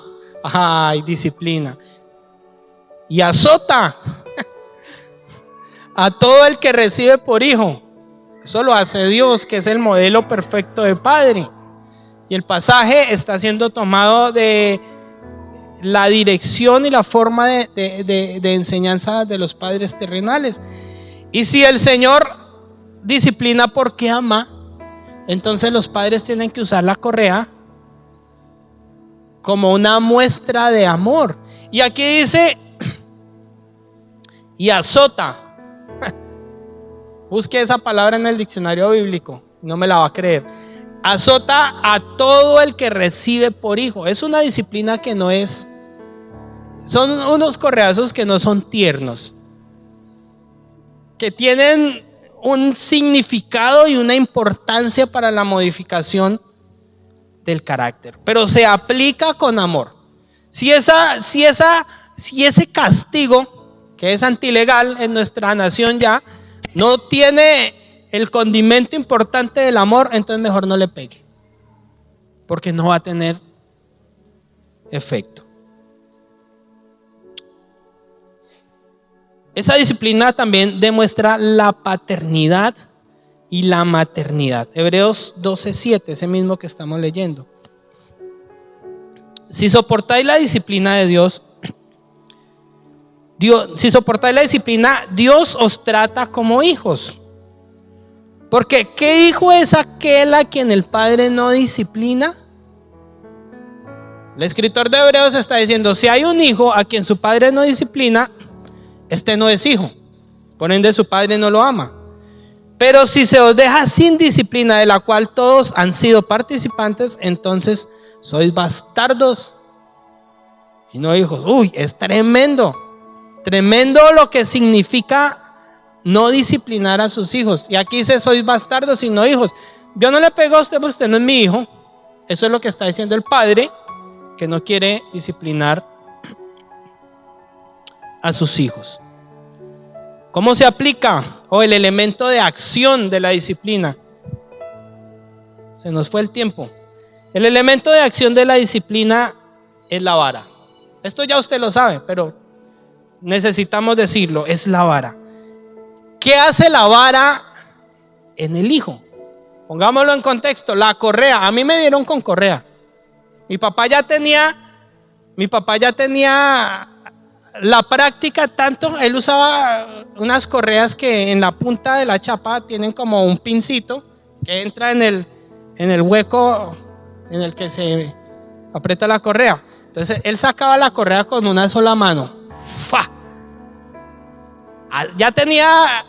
disciplina, y azota a todo el que recibe por hijo. Eso lo hace Dios, que es el modelo perfecto de padre. Y el pasaje está siendo tomado de la dirección y la forma de enseñanza de los padres terrenales. Y si el Señor disciplina porque ama, entonces los padres tienen que usar la correa como una muestra de amor. Y aquí dice, y azota. Busque esa palabra en el diccionario bíblico, no me la va a creer. Azota a todo el que recibe por hijo. Es una disciplina que no es, son unos correazos que no son tiernos, que tienen un significado y una importancia para la modificación del carácter, pero se aplica con amor. Si ese castigo, que es antilegal en nuestra nación ya, no tiene el condimento importante del amor, entonces mejor no le pegue, porque no va a tener efecto. Esa disciplina también demuestra la paternidad y la maternidad. Hebreos 12:7, ese mismo que estamos leyendo. Si soportáis la disciplina de Dios, si soportáis la disciplina, Dios os trata como hijos. Porque ¿qué hijo es aquel a quien el padre no disciplina? El escritor de Hebreos está diciendo, si hay un hijo a quien su padre no disciplina, este no es hijo, por ende su padre no lo ama. Pero si se os deja sin disciplina, de la cual todos han sido participantes, entonces sois bastardos y no hijos. Es tremendo. Tremendo lo que significa no disciplinar a sus hijos. Y aquí dice, sois bastardos y no hijos. Yo no le pego a usted porque usted no es mi hijo. Eso es lo que está diciendo el padre, que no quiere disciplinar a sus hijos. ¿Cómo se aplica? El elemento de acción de la disciplina. Se nos fue el tiempo. El elemento de acción de la disciplina es la vara. Esto ya usted lo sabe, pero necesitamos decirlo, es la vara. ¿Qué hace la vara en el hijo? Pongámoslo en contexto, la correa. A mí me dieron con correa. Mi papá ya tenía la práctica tanto, él usaba unas correas que en la punta de la chapa tienen como un pincito que entra en el hueco en el que se aprieta la correa. Entonces él sacaba la correa con una sola mano. ¡Fa! Ya tenía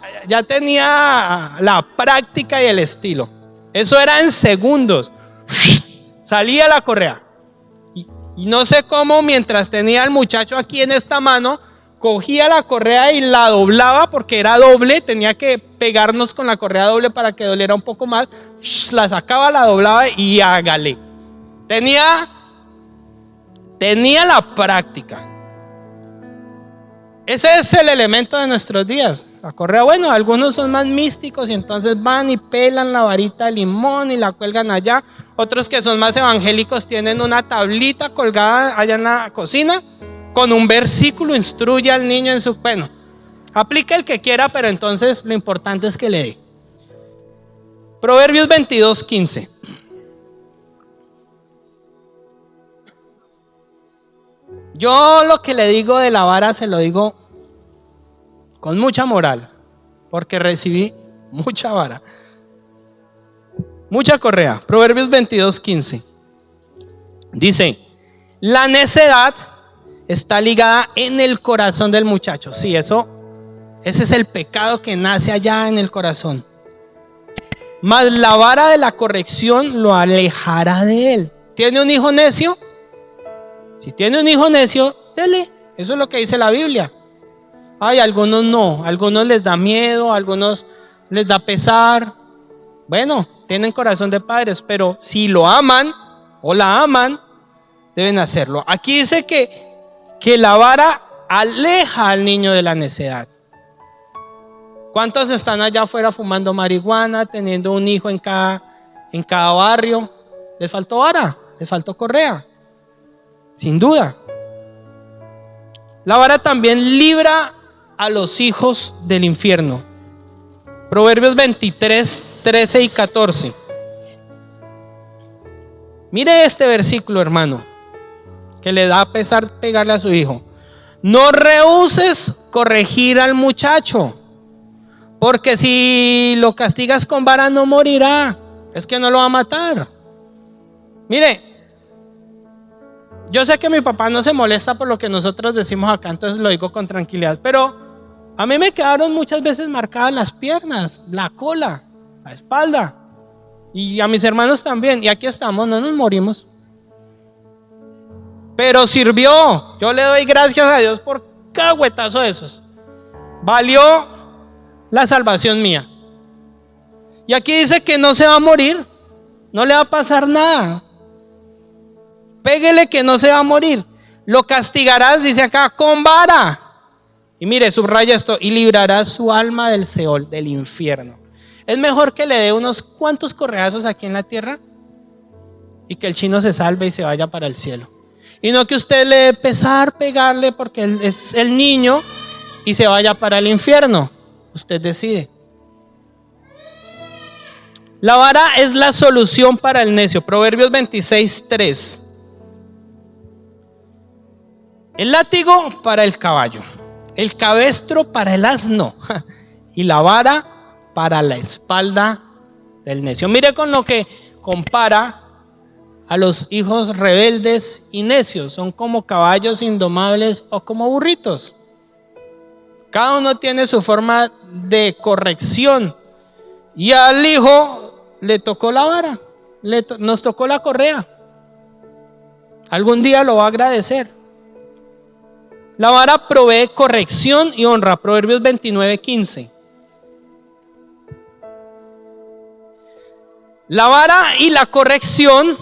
la práctica y el estilo. Eso era en segundos. Salía la correa. Y no sé cómo, mientras tenía al muchacho aquí en esta mano, cogía la correa y la doblaba porque era doble. Tenía que pegarnos con la correa doble para que doliera un poco más. La sacaba, la doblaba y hágale. Tenía la práctica. Ese es el elemento de nuestros días. La correa, bueno, algunos son más místicos y entonces van y pelan la varita de limón y la cuelgan allá. Otros que son más evangélicos tienen una tablita colgada allá en la cocina con un versículo, instruye al niño en su... Bueno, aplica el que quiera, pero entonces lo importante es que le dé. Proverbios 22:15. Yo lo que le digo de la vara se lo digo con mucha moral, porque recibí mucha vara, mucha correa. Proverbios 22:15 dice: la necedad está ligada en el corazón del muchacho. Sí, ese es el pecado que nace allá en el corazón. Mas la vara de la corrección lo alejará de él. ¿Tiene un hijo necio? Si tiene un hijo necio, dele. Eso es lo que dice la Biblia. Ay, algunos no, algunos les da miedo, algunos les da pesar. Bueno, tienen corazón de padres, pero si lo aman o la aman, deben hacerlo. Aquí dice que la vara aleja al niño de la necedad. ¿Cuántos están allá afuera fumando marihuana, teniendo un hijo en cada barrio? ¿Les faltó vara? ¿Les faltó correa? Sin duda. La vara también libra a los hijos del infierno. Proverbios 23:13 y 14. Mire este versículo, hermano, que le da pesar pegarle a su hijo. No rehuses corregir al muchacho, porque si lo castigas con vara no morirá. Es que no lo va a matar. Mire, yo sé que mi papá no se molesta por lo que nosotros decimos acá, entonces lo digo con tranquilidad, pero a mí me quedaron muchas veces marcadas las piernas, la cola, la espalda, y a mis hermanos también, y aquí estamos, no nos morimos. Pero sirvió. Yo le doy gracias a Dios por cada huetazo de esos. Valió la salvación mía. Y aquí dice que no se va a morir, no le va a pasar nada. Péguele que no se va a morir. Lo castigarás, dice acá, con vara. Y mire, subraya esto: y librarás su alma del Seol, del infierno. Es mejor que le dé unos cuantos correazos aquí en la tierra y que el chino se salve y se vaya para el cielo. Y no que usted le dé pesar pegarle porque él es el niño y se vaya para el infierno. Usted decide. La vara es la solución para el necio. Proverbios 26:3. El látigo para el caballo, el cabestro para el asno y la vara para la espalda del necio. Mire con lo que compara a los hijos rebeldes y necios. Son como caballos indomables o como burritos. Cada uno tiene su forma de corrección. Y al hijo le tocó la vara, nos tocó la correa. Algún día lo va a agradecer. La vara provee corrección y honra. Proverbios 29:15. La vara y la corrección,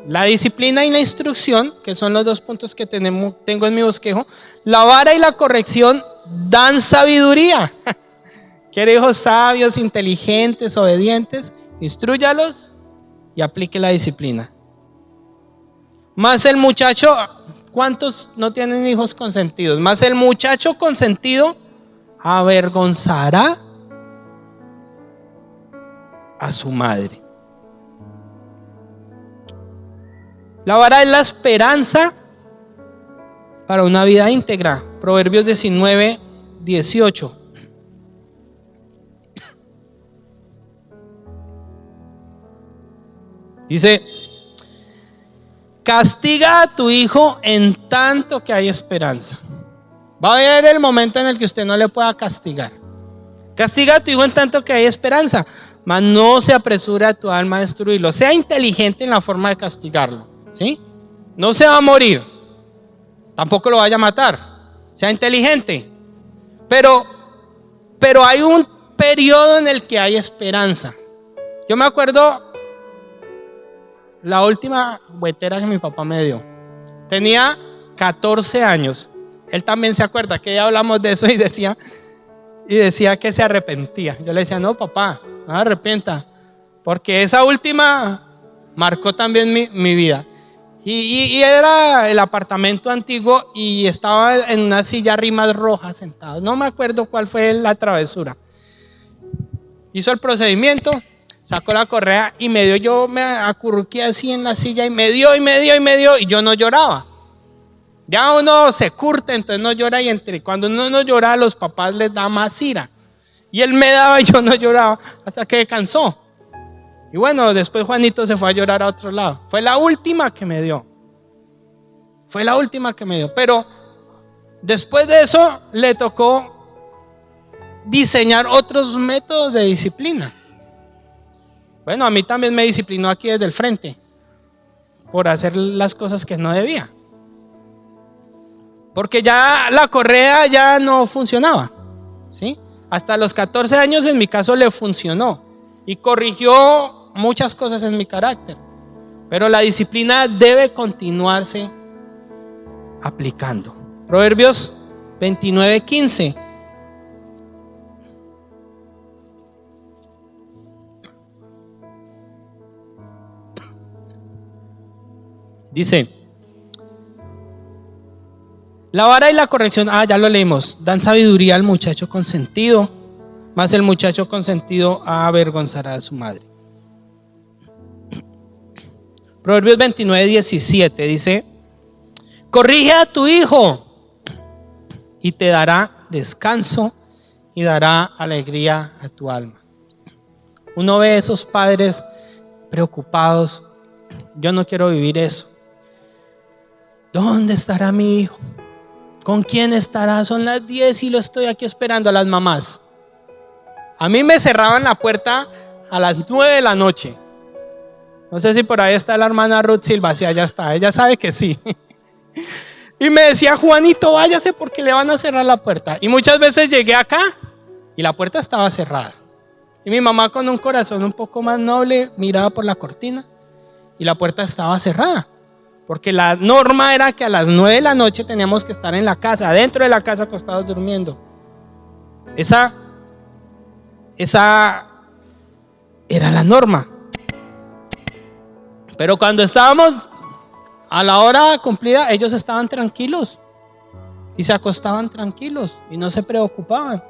la disciplina y la instrucción, que son los dos puntos que tengo en mi bosquejo. La vara y la corrección dan sabiduría. Quiere hijos sabios, inteligentes, obedientes. Instrúyalos y aplique la disciplina. Más el muchacho, ¿cuántos no tienen hijos consentidos? Más el muchacho consentido avergonzará a su madre. La vara es la esperanza para una vida íntegra. Proverbios 19, 18. Dice: castiga a tu hijo en tanto que hay esperanza. Va a haber el momento en el que usted no le pueda castigar. Castiga a tu hijo en tanto que hay esperanza, mas no se apresure a tu alma a destruirlo. Sea inteligente en la forma de castigarlo, ¿sí? No se va a morir, tampoco lo vaya a matar. Sea inteligente. Pero hay un periodo en el que hay esperanza. Yo me acuerdo la última huetera que mi papá me dio. Tenía 14 años. Él también se acuerda que ya hablamos de eso y decía que se arrepentía. Yo le decía: no, papá, no se arrepienta, porque esa última marcó también mi vida. Y era el apartamento antiguo y estaba en una silla rimas rojas sentado. No me acuerdo cuál fue la travesura. Hizo el procedimiento, sacó la correa y me dio. Yo me acurruqué así en la silla y me dio y yo no lloraba. Ya uno se curte, entonces no llora, y cuando uno no llora, a los papás les da más ira. Y él me daba y yo no lloraba hasta que cansó. Y bueno, después Juanito se fue a llorar a otro lado. Fue la última que me dio. Pero después de eso le tocó diseñar otros métodos de disciplina. Bueno, a mí también me disciplinó aquí desde el frente por hacer las cosas que no debía. Porque ya la correa ya no funcionaba, ¿sí? Hasta los 14 años en mi caso le funcionó y corrigió muchas cosas en mi carácter. Pero la disciplina debe continuarse aplicando. Proverbios 29, 15. Dice: la vara y la corrección, ya lo leímos, dan sabiduría al muchacho consentido, mas el muchacho consentido avergonzará a su madre. Proverbios 29, 17 dice: corrige a tu hijo y te dará descanso y dará alegría a tu alma. Uno ve a esos padres preocupados. Yo no quiero vivir eso. ¿Dónde estará mi hijo? ¿Con quién estará? Son las 10 y lo estoy aquí esperando. A las mamás, a mí me cerraban la puerta a las 9 de la noche. No sé si por ahí está la hermana Ruth Silva. Sí, allá está, ella sabe que sí. Y me decía: Juanito, váyase porque le van a cerrar la puerta. Y muchas veces llegué acá y la puerta estaba cerrada. Y mi mamá, con un corazón un poco más noble, miraba por la cortina y la puerta estaba cerrada. Porque la norma era que a las 9 de la noche teníamos que estar en la casa, dentro de la casa, acostados durmiendo. Esa era la norma. Pero cuando estábamos a la hora cumplida, ellos estaban tranquilos y se acostaban tranquilos y no se preocupaban.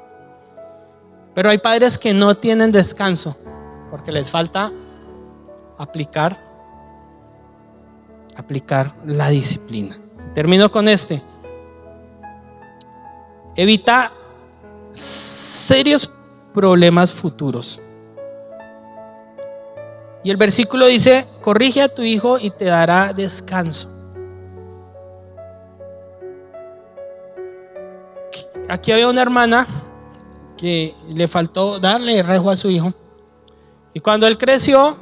Pero hay padres que no tienen descanso porque les falta aplicar la disciplina. Termino con este. Evita serios problemas futuros. Y el versículo dice: corrige a tu hijo y te dará descanso. Aquí había una hermana que le faltó darle rejo a su hijo. Y cuando él creció,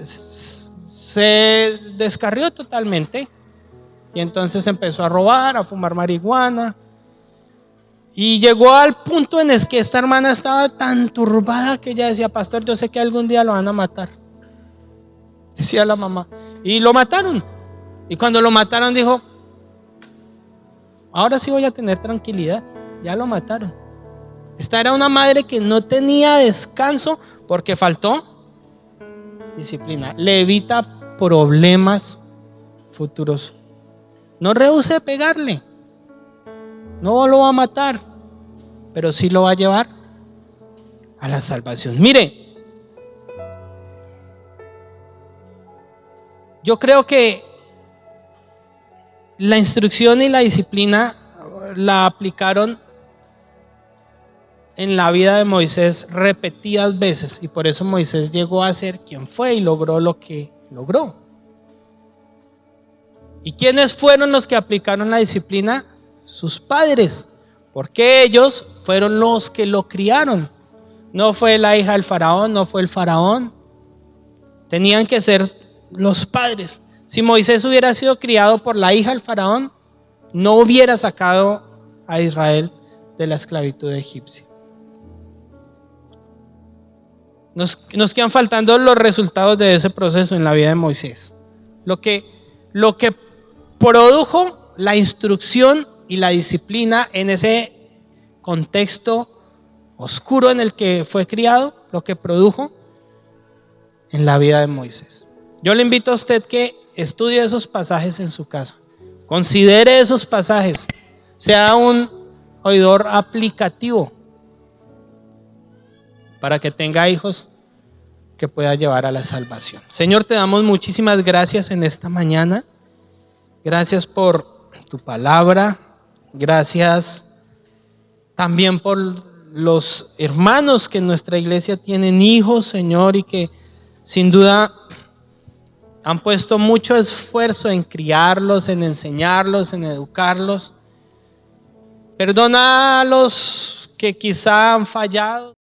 se descarrió totalmente y entonces empezó a robar, a fumar marihuana Y llegó al punto en el que esta hermana estaba tan turbada que ella decía: pastor, yo sé que algún día lo van a matar. Decía la mamá. Y lo mataron. Y cuando lo mataron dijo: ahora sí voy a tener tranquilidad. Ya lo mataron. Esta era una madre que no tenía descanso porque faltó disciplina. Le evita problemas futuros. No rehúse pegarle. No lo va a matar, pero sí lo va a llevar a la salvación. Mire, yo creo que la instrucción y la disciplina la aplicaron en la vida de Moisés repetidas veces, y por eso Moisés llegó a ser quien fue y logró lo que logró. ¿Y quiénes fueron los que aplicaron la disciplina? Sus padres, porque ellos fueron los que lo criaron. No fue la hija del faraón, no fue el faraón. Tenían que ser los padres. Si Moisés hubiera sido criado por la hija del faraón, no hubiera sacado a Israel de la esclavitud egipcia. Nos quedan faltando los resultados de ese proceso en la vida de Moisés. Lo que produjo la instrucción y la disciplina en ese contexto oscuro en el que fue criado, lo que produjo en la vida de Moisés. Yo le invito a usted que estudie esos pasajes en su casa, considere esos pasajes, sea un oidor aplicativo para que tenga hijos que pueda llevar a la salvación. Señor, te damos muchísimas gracias en esta mañana. Gracias por tu palabra. Gracias también por los hermanos que en nuestra iglesia tienen hijos, Señor, y que sin duda han puesto mucho esfuerzo en criarlos, en enseñarlos, en educarlos. Perdona a los que quizá han fallado.